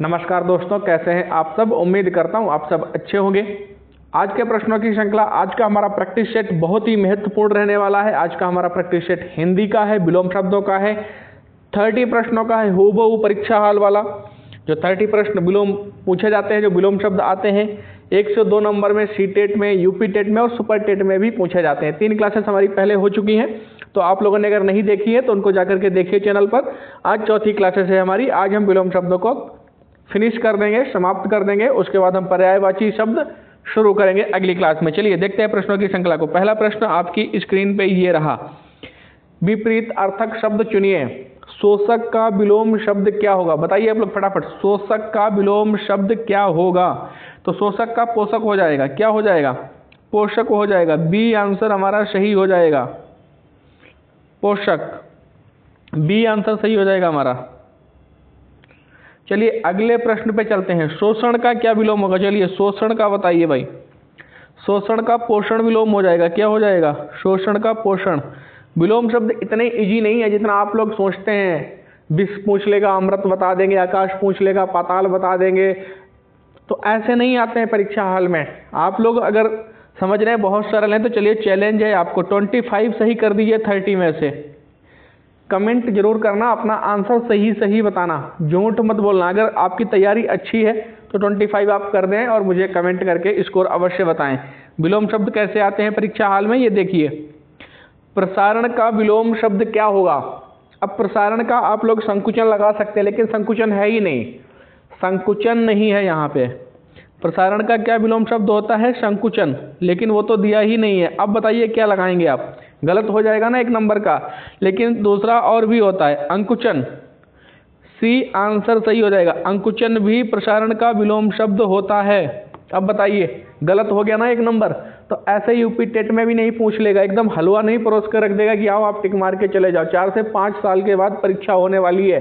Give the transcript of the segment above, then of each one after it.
नमस्कार दोस्तों, कैसे हैं आप सब। उम्मीद करता हूं आप सब अच्छे होंगे। आज के प्रश्नों की श्रृंखला, आज का हमारा प्रैक्टिस सेट बहुत ही महत्वपूर्ण रहने वाला है। आज का हमारा प्रैक्टिस सेट हिंदी का है, विलोम शब्दों का है, 30 प्रश्नों का है, हूबहू परीक्षा हाल वाला। जो 30 प्रश्न विलोम पूछे जाते हैं, जो विलोम शब्द आते हैं, 1 से 2 नंबर में सी टेट में, यूपी टेट में और सुपर टेट में भी पूछे जाते हैं। 3 क्लासेस हमारी पहले हो चुकी हैं, तो आप लोगों ने अगर नहीं देखी है तो उनको जाकर के देखिए चैनल पर। आज चौथी क्लासेस है हमारी। आज हम विलोम शब्दों को फिनिश कर देंगे, समाप्त कर देंगे। उसके बाद हम पर्यायवाची शब्द शुरू करेंगे अगली क्लास में। चलिए देखते हैं प्रश्नों की श्रृंखला को। पहला प्रश्न आपकी स्क्रीन पे ये रहा, विपरीत अर्थक शब्द चुनिए। शोषक का विलोम शब्द क्या होगा? बताइए आप लोग फटाफट, शोषक का विलोम शब्द क्या होगा? तो शोषक का पोषक हो जाएगा। क्या हो जाएगा? पोषक हो जाएगा। बी आंसर हमारा सही हो जाएगा, पोषक। बी आंसर सही हो जाएगा हमारा। चलिए अगले प्रश्न पे चलते हैं। शोषण का क्या विलोम होगा? चलिए शोषण का बताइए भाई। शोषण का पोषण विलोम हो जाएगा। क्या हो जाएगा? शोषण का पोषण। विलोम शब्द इतने इजी नहीं है जितना आप लोग सोचते हैं। विष पूछ लेगा, अमृत बता देंगे, आकाश पूछ लेगा, पाताल बता देंगे, तो ऐसे नहीं आते हैं परीक्षा हाल में। आप लोग अगर समझ रहे हैं बहुत सरल है, तो चलिए चैलेंज है आपको, 25 सही कर दीजिए 30 में से। कमेंट जरूर करना, अपना आंसर सही सही बताना, झूठ मत बोलना। अगर आपकी तैयारी अच्छी है तो 25 आप कर दें और मुझे कमेंट करके स्कोर अवश्य बताएं। विलोम शब्द कैसे आते हैं परीक्षा हाल में, ये देखिए। प्रसारण का विलोम शब्द क्या होगा? अब प्रसारण का आप लोग संकुचन लगा सकते हैं, लेकिन संकुचन है ही नहीं, संकुचन नहीं है यहाँ पे। प्रसारण का क्या विलोम शब्द होता है? संकुचन, लेकिन वो तो दिया ही नहीं है। अब बताइए क्या लगाएंगे आप? गलत हो जाएगा ना 1 नंबर का। लेकिन दूसरा और भी होता है, अंकुचन। सी आंसर सही हो जाएगा। अंकुचन भी प्रसारण का विलोम शब्द होता है। अब बताइए, गलत हो गया ना 1 नंबर। तो ऐसे यूपी टेट में भी नहीं पूछ लेगा, एकदम हलवा नहीं परोस कर रख देगा कि आओ आप टिक मार के चले जाओ। 4 से 5 साल के बाद परीक्षा होने वाली है,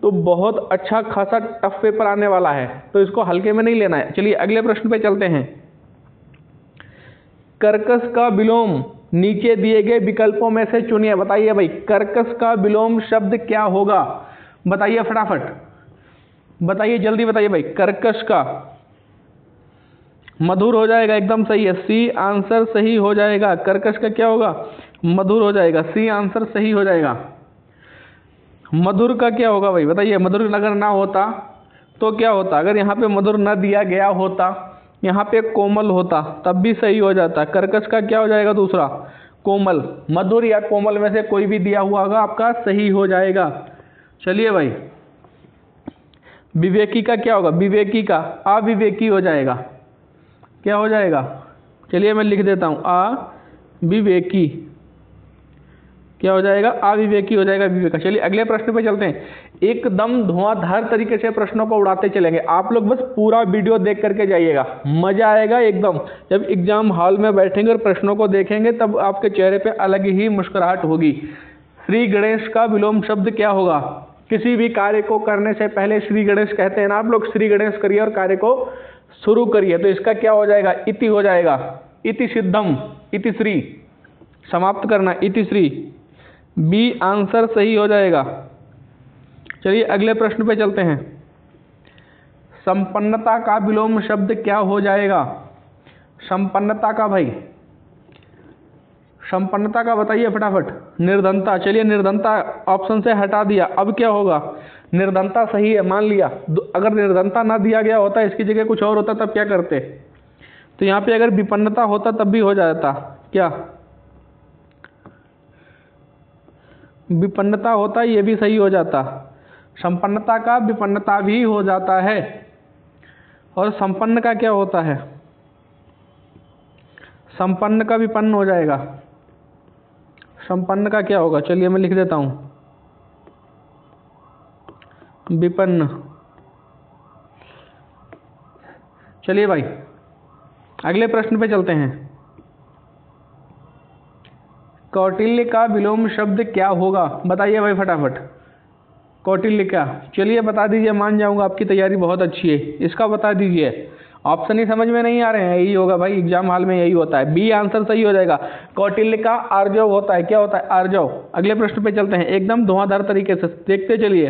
तो बहुत अच्छा खासा टफ पेपर आने वाला है, तो इसको हल्के में नहीं लेना है। चलिए अगले प्रश्न पे चलते हैं। कर्कश का विलोम नीचे दिए गए विकल्पों में से चुनिए। बताइए भाई, कर्कश का विलोम शब्द क्या होगा? बताइए फटाफट, बताइए जल्दी बताइए भाई। कर्कश का मधुर हो जाएगा, एकदम सही है। सी आंसर सही हो जाएगा। कर्कश का क्या होगा? मधुर हो जाएगा। सी आंसर सही हो जाएगा। मधुर का क्या होगा भाई? बताइए। मधुर अगर ना होता तो क्या होता? अगर यहाँ पे मधुर ना दिया गया होता, यहाँ पे कोमल होता, तब भी सही हो जाता। कर्कश का क्या हो जाएगा? दूसरा, कोमल। मधुर या कोमल में से कोई भी दिया हुआ होगा आपका सही हो जाएगा। चलिए भाई, विवेकी का क्या होगा? विवेकी का अविवेकी हो जाएगा। क्या हो जाएगा? चलिए मैं लिख देता हूँ, अविवेकी। क्या हो जाएगा? अविवेकी हो जाएगा, विवेका। चलिए अगले प्रश्न पे चलते हैं। एकदम धुआंधार तरीके से प्रश्नों को उड़ाते चलेंगे। आप लोग बस पूरा वीडियो देख करके जाइएगा, मजा आएगा एकदम। जब एग्जाम हॉल में बैठेंगे और प्रश्नों को देखेंगे, तब आपके चेहरे पे अलग ही मुस्कुराहट होगी। श्री गणेश का विलोम शब्द क्या होगा? किसी भी कार्य को करने से पहले श्री गणेश कहते हैं ना आप लोग। श्री गणेश करिए और कार्य को शुरू करिए, तो इसका क्या हो जाएगा? इति हो जाएगा। इति सिद्धम, इति श्री, समाप्त करना, इति श्री। बी आंसर सही हो जाएगा। चलिए अगले प्रश्न पे चलते हैं। संपन्नता का विलोम शब्द क्या हो जाएगा? संपन्नता का भाई, संपन्नता का बताइए फटाफट। निर्धनता। चलिए निर्धनता ऑप्शन से हटा दिया, अब क्या होगा? निर्धनता सही है, मान लिया। अगर निर्धनता ना दिया गया होता, इसकी जगह कुछ और होता, तब क्या करते? तो यहाँ पे अगर विपन्नता होता तब भी हो जाता। क्या विपन्नता होता, ये भी सही हो जाता। संपन्नता का विपन्नता भी हो जाता है। और संपन्न का क्या होता है? संपन्न का विपन्न हो जाएगा। संपन्न का क्या होगा? चलिए मैं लिख देता हूं, विपन्न। चलिए भाई अगले प्रश्न पे चलते हैं। कौटिल्य का विलोम शब्द क्या होगा? बताइए भाई फटाफट। कौटिल्य का, चलिए बता दीजिए, मान जाऊंगा आपकी तैयारी बहुत अच्छी है। इसका बता दीजिए। ऑप्शन ही समझ में नहीं आ रहे हैं, यही होगा भाई, एग्जाम हॉल में यही होता है। बी आंसर सही हो जाएगा। कौटिल्य का आर्जव होता है। क्या होता है? आर्जव। अगले प्रश्न पे चलते हैं, एकदम धुआंधार तरीके से देखते चलिए।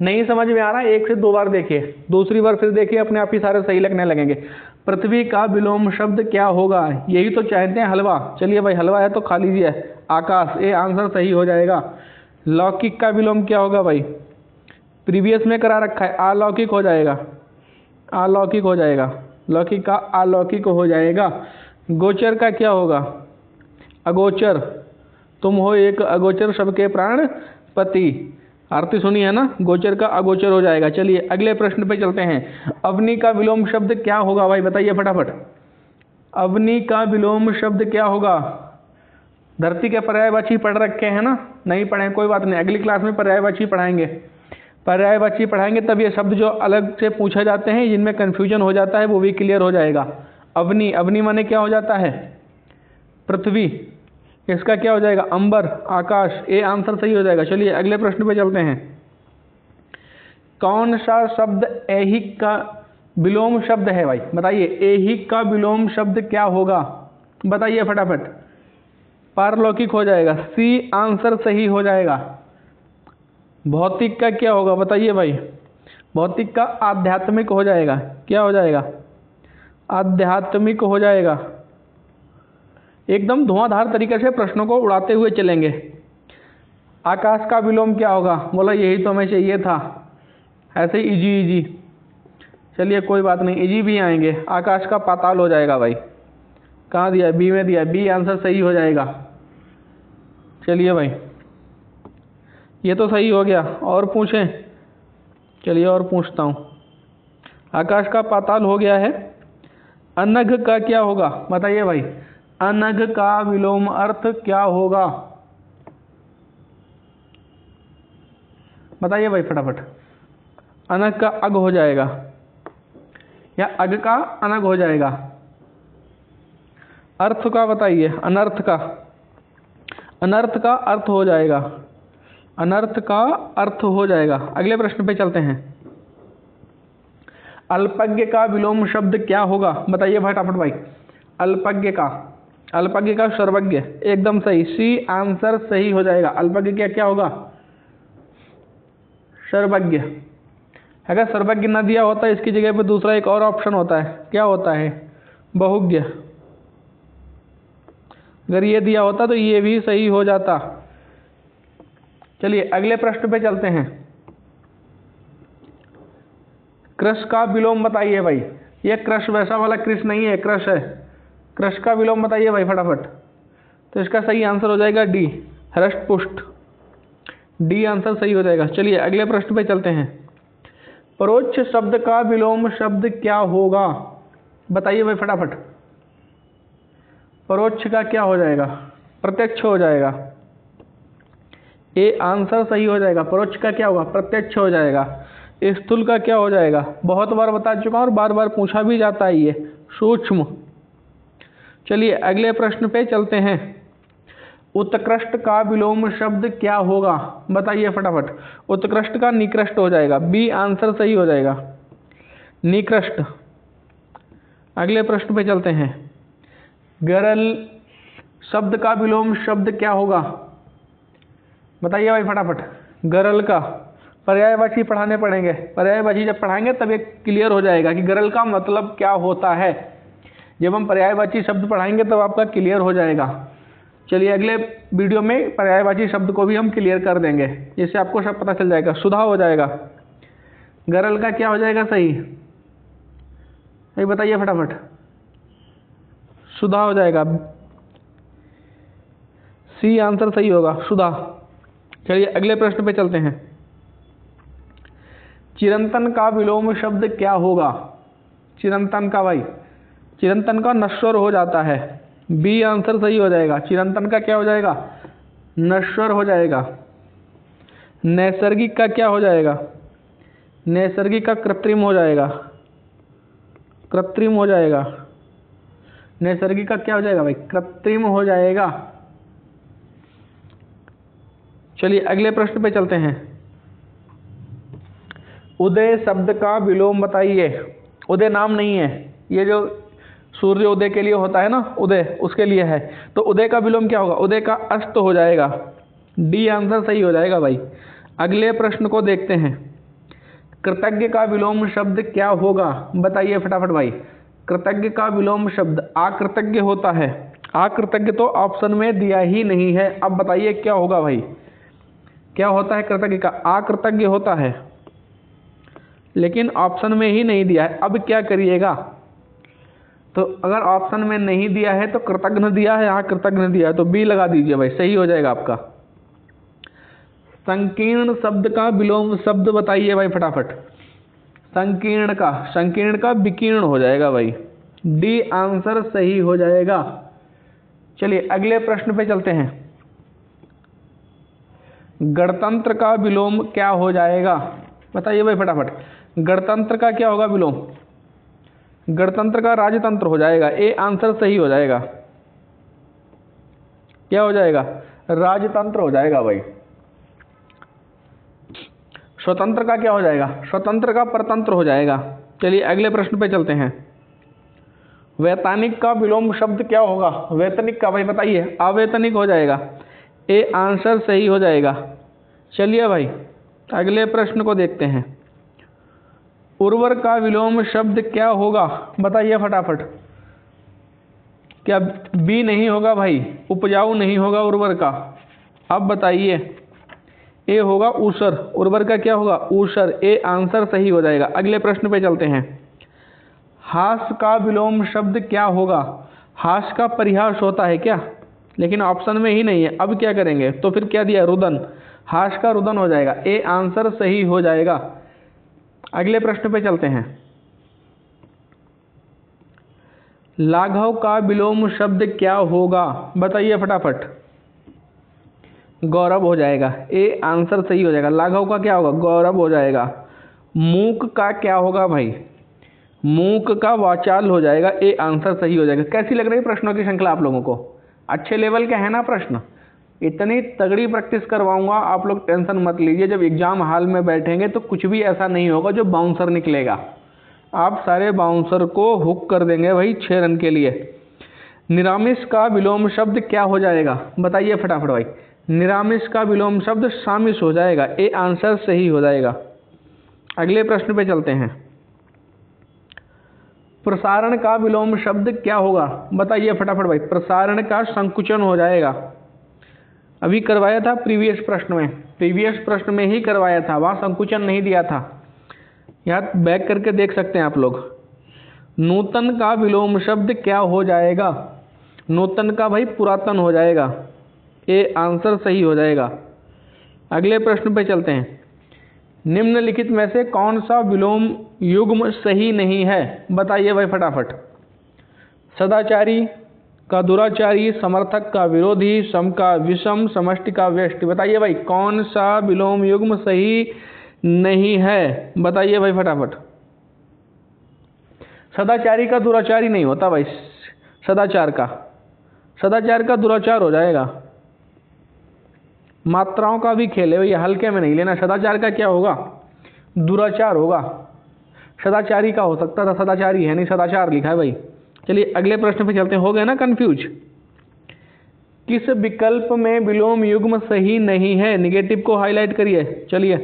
नहीं समझ में आ रहा है, 1 से 2 बार देखिए, दूसरी बार फिर देखिए, अपने आप ही सारे सही लगने लगेंगे। पृथ्वी का विलोम शब्द क्या होगा, यही तो चाहते हैं, हलवा। चलिए भाई, हलवा है तो खा लीजिए। आकाश, ये आंसर सही हो जाएगा। लौकिक का विलोम क्या होगा भाई, प्रीवियस में करा रखा है, अलौकिक हो जाएगा, अलौकिक हो जाएगा। लौकिक का अलौकिक हो जाएगा। गोचर का क्या होगा, अगोचर, तुम हो एक अगोचर सबके प्राण पति, आरती सुनी है ना, गोचर का अगोचर हो जाएगा। चलिए अगले प्रश्न पे चलते हैं। अवनी का विलोम शब्द क्या होगा भाई, बताइए फटाफट। अवनी का विलोम शब्द क्या होगा, धरती के पर्यायवाची पढ़ रखे हैं ना, नहीं पढ़े कोई बात नहीं, अगली क्लास में पर्यायवाची पढ़ाएंगे, पर्यायवाची पढ़ाएंगे तब ये शब्द जो अलग से पूछे जाते हैं, जिनमें कन्फ्यूजन हो जाता है, वो भी क्लियर हो जाएगा। अवनी, अवनी माने क्या हो जाता है, पृथ्वी, इसका क्या हो जाएगा, अंबर, आकाश, ये आंसर सही हो जाएगा। चलिए अगले प्रश्न पे चलते हैं। कौन सा शब्द ऐहिक का विलोम शब्द है भाई, बताइए, ऐहिक का विलोम शब्द क्या होगा, बताइए फटाफट। पारलौकिक हो जाएगा, सी आंसर सही हो जाएगा। भौतिक का क्या होगा, बताइए भाई। भौतिक का आध्यात्मिक हो जाएगा, क्या हो जाएगा, आध्यात्मिक हो जाएगा। एकदम धुआंधार तरीके से प्रश्नों को उड़ाते हुए चलेंगे। आकाश का विलोम क्या होगा, बोला यही तो हमें चाहिए था, ऐसे ही इजी इजी। चलिए कोई बात नहीं, इजी भी आएंगे। आकाश का पाताल हो जाएगा भाई, कहाँ दिया, बी में दिया, बी आंसर सही हो जाएगा। चलिए भाई, ये तो सही हो गया, और पूछें, चलिए और पूछता हूँ। आकाश का पाताल हो गया है। अनघ का क्या होगा, बताइए भाई, अनघ का विलोम अर्थ क्या होगा, बताइए भाई फटाफट। अनघ का अग हो जाएगा, या अग का अनघ हो जाएगा। अर्थ का बताइए, अनर्थ का, अनर्थ का अर्थ हो जाएगा, अनर्थ का अर्थ हो जाएगा। अगले प्रश्न पे चलते हैं। अल्पज्ञ का विलोम शब्द क्या होगा, बताइए फटाफट भाई। अल्पज्ञ का, अल्पज्ञ का सर्वज्ञ, एकदम सही, सी आंसर सही हो जाएगा। अल्पज्ञ क्या क्या होगा, सर्वज्ञ। अगर सर्वज्ञ न दिया होता, इसकी जगह पे दूसरा एक और ऑप्शन होता है, क्या होता है, बहुज्ञ। अगर ये दिया होता तो ये भी सही हो जाता। चलिए अगले प्रश्न पे चलते हैं। कृश का विलोम बताइए भाई। ये कृश वैसा वाला कृष नहीं है, कृश है। कृश का विलोम बताइए भाई फटाफट। तो इसका सही आंसर हो जाएगा डी, हृष्ट पुष्ट, डी आंसर सही हो जाएगा। चलिए अगले प्रश्न पे चलते हैं। परोक्ष शब्द का विलोम शब्द क्या होगा, बताइए भाई फटाफट। परोक्ष का क्या हो जाएगा, प्रत्यक्ष हो जाएगा, ये आंसर सही हो जाएगा। परोक्ष का क्या होगा, प्रत्यक्ष हो जाएगा। स्थूल का क्या हो जाएगा, बहुत बार बता चुका हूं और बार बार पूछा भी जाता है, ये सूक्ष्म। चलिए अगले प्रश्न पे चलते हैं। उत्कृष्ट का विलोम शब्द क्या होगा, बताइए फटाफट। उत्कृष्ट का निकृष्ट हो जाएगा, बी आंसर सही हो जाएगा, निकृष्ट। अगले प्रश्न पे चलते हैं। गरल शब्द का विलोम शब्द क्या होगा, बताइए भाई फटाफट। गरल का पर्यायवाची पढ़ाने पड़ेंगे, पर्यायवाची जब पढ़ाएंगे तब ये क्लियर हो जाएगा कि गरल का मतलब क्या होता है। जब हम पर्यायवाची शब्द पढ़ाएंगे तब आपका क्लियर हो जाएगा। चलिए अगले वीडियो में पर्यायवाची शब्द को भी हम क्लियर कर देंगे, जिससे आपको सब पता चल जाएगा। सुधा हो जाएगा, गरल का क्या हो जाएगा सही, बताइए फटाफट। सुधा हो जाएगा, सी आंसर सही होगा, सुधा। चलिए अगले प्रश्न पे चलते हैं। चिरंतन का विलोम शब्द क्या होगा, चिरंतन का भाई, चिरंतन का नश्वर हो जाता है, बी आंसर सही हो जाएगा। चिरंतन का क्या हो जाएगा, नश्वर हो जाएगा। नैसर्गिक का क्या हो जाएगा, नैसर्गिक का कृत्रिम हो जाएगा, कृत्रिम हो जाएगा। नैसर्गिक का क्या हो जाएगा भाई, कृत्रिम हो जाएगा। चलिए अगले प्रश्न पे चलते हैं। उदय शब्द का विलोम बताइए। उदय नाम नहीं है, ये जो सूर्य उदय के लिए होता है ना, उदय, उसके लिए है। तो उदय का विलोम क्या होगा, उदय का अस्त हो जाएगा, डी आंसर सही हो जाएगा भाई। अगले प्रश्न को देखते हैं। कृतज्ञ का विलोम शब्द क्या होगा, बताइए फटाफट भाई। कृतज्ञ का विलोम शब्द अकृतज्ञ होता है। अकृतज्ञ तो ऑप्शन में दिया ही नहीं है। अब बताइए क्या होगा भाई, क्या होता है कृतज्ञ का? अकृतज्ञ होता है, लेकिन ऑप्शन में ही नहीं दिया है। अब क्या करिएगा? तो अगर ऑप्शन में नहीं दिया है तो कृतज्ञ दिया है, अकृतज्ञ दिया है, तो बी लगा दीजिए भाई, सही हो जाएगा आपका। संकीर्ण शब्द का विलोम शब्द बताइए भाई फटाफट। संकीर्ण का विकीर्ण हो जाएगा भाई, डी आंसर सही हो जाएगा। चलिए अगले प्रश्न पे चलते हैं। गणतंत्र का विलोम क्या हो जाएगा, बताइए भाई फटाफट। गणतंत्र का क्या होगा विलोम? गणतंत्र का राजतंत्र हो जाएगा, ए आंसर सही हो जाएगा। क्या हो जाएगा? राजतंत्र हो जाएगा भाई। स्वतंत्र का क्या हो जाएगा? स्वतंत्र का परतंत्र हो जाएगा। चलिए अगले प्रश्न पे चलते हैं। वैतनिक का विलोम शब्द क्या होगा? वैतनिक का भाई बताइए। अवैतनिक हो जाएगा, ए आंसर सही हो जाएगा। चलिए भाई अगले प्रश्न को देखते हैं। उर्वर का विलोम शब्द क्या होगा, बताइए फटाफट। क्या बी नहीं होगा भाई? उपजाऊ नहीं होगा उर्वर का। अब बताइए, ए होगा ऊसर। उर्वर का क्या होगा? ऊसर, ए आंसर सही हो जाएगा। अगले प्रश्न पे चलते हैं। हास का विलोम शब्द क्या होगा? हास का परिहास होता है क्या? लेकिन ऑप्शन में ही नहीं है। अब क्या करेंगे? तो फिर क्या दिया? रुदन। हास का रुदन हो जाएगा, ए आंसर सही हो जाएगा। अगले प्रश्न पे चलते हैं। लाघव का विलोम शब्द क्या होगा, बताइए फटाफट। गौरव हो जाएगा, ए आंसर सही हो जाएगा। लाघव का क्या होगा? गौरव हो जाएगा। मूक का क्या होगा भाई? मूक का वाचाल हो जाएगा, ए आंसर सही हो जाएगा। कैसी लग रही है प्रश्नों की श्रृंखला आप लोगों को? अच्छे लेवल के है ना प्रश्न? इतनी तगड़ी प्रैक्टिस करवाऊंगा, आप लोग टेंशन मत लीजिए। जब एग्जाम हॉल में बैठेंगे तो कुछ भी ऐसा नहीं होगा जो बाउंसर निकलेगा। आप सारे बाउंसर को हुक कर देंगे भाई 6 रन के लिए। निरामिष का विलोम शब्द क्या हो जाएगा, बताइए फटाफट भाई। निरामिष का विलोम शब्द सामिष हो जाएगा, ए आंसर सही हो जाएगा। अगले प्रश्न पे चलते हैं। प्रसारण का विलोम शब्द क्या होगा, बताइए फटाफट भाई। प्रसारण का संकुचन हो जाएगा। अभी करवाया था प्रीवियस प्रश्न में ही करवाया था, वहां संकुचन नहीं दिया था। याद बैक करके देख सकते हैं आप लोग। नूतन का विलोम शब्द क्या हो जाएगा? नूतन का भाई पुरातन हो जाएगा, ए आंसर सही हो जाएगा। अगले प्रश्न पे चलते हैं। निम्नलिखित में से कौन सा विलोम युग्म सही नहीं है, बताइए भाई फटाफट। सदाचारी का दुराचारी, समर्थक का विरोधी, सम का विषम, समष्टि का व्यष्टि। बताइए भाई कौन सा विलोम युग्म सही नहीं है, बताइए भाई फटाफट। सदाचारी का दुराचारी नहीं होता भाई, सदाचार का दुराचार हो जाएगा। मात्राओं का भी खेल है भैया, हल्के में नहीं लेना। सदाचार का क्या होगा? दुराचार होगा। सदाचारी का हो सकता था, सदाचारी है नहीं, सदाचार लिखा है भाई। चलिए अगले प्रश्न पे चलते हैं। हो गए ना कंफ्यूज? किस विकल्प में विलोम युग्म सही नहीं है, निगेटिव को हाईलाइट करिए। चलिए,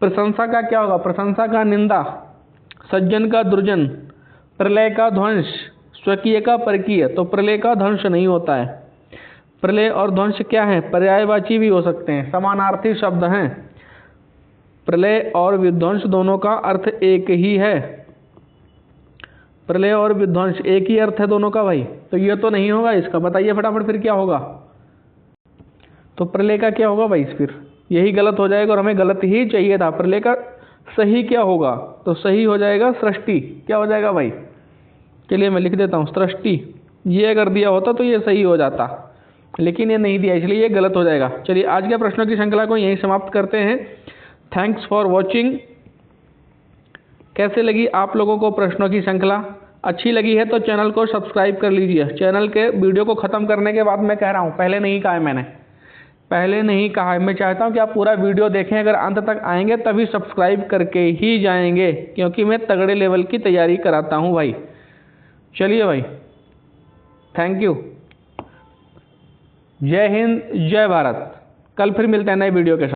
प्रशंसा का क्या होगा? प्रशंसा का निंदा, सज्जन का दुर्जन, प्रलय का ध्वंस, स्वकीय का परकीय। तो प्रलय का ध्वंस नहीं होता है। प्रलय और ध्वंस क्या है? पर्यायवाची भी हो सकते हैं, समानार्थी शब्द हैं। प्रलय और विध्वंस दोनों का अर्थ एक ही है। प्रलय और विध्वंस एक ही अर्थ है दोनों का भाई। तो ये तो नहीं होगा इसका, बताइए फटाफट फिर क्या होगा? तो प्रलय का क्या होगा भाई? फिर यही गलत हो जाएगा और हमें गलत ही चाहिए था। प्रलय का सही क्या होगा? तो सही हो जाएगा सृष्टि। क्या हो जाएगा भाई? चलिए मैं लिख देता हूँ सृष्टि। ये अगर दिया होता तो ये सही हो जाता, लेकिन ये नहीं दिया इसलिए ये गलत हो जाएगा। चलिए आज के प्रश्नों की श्रृंखला को यहीं समाप्त करते हैं। Thanks for watching. कैसे लगी आप लोगों को प्रश्नों की श्रृंखला? अच्छी लगी है तो चैनल को सब्सक्राइब कर लीजिए। चैनल के वीडियो को ख़त्म करने के बाद मैं कह रहा हूँ, पहले नहीं कहा है मैंने, पहले नहीं कहा है। मैं चाहता हूँ कि आप पूरा वीडियो देखें। अगर अंत तक आएंगे तभी सब्सक्राइब करके ही जाएंगे, क्योंकि मैं तगड़े लेवल की तैयारी कराता हूँ भाई। चलिए भाई, थैंक यू। जय हिंद, जय भारत। कल फिर मिलते हैं नए वीडियो के साथ।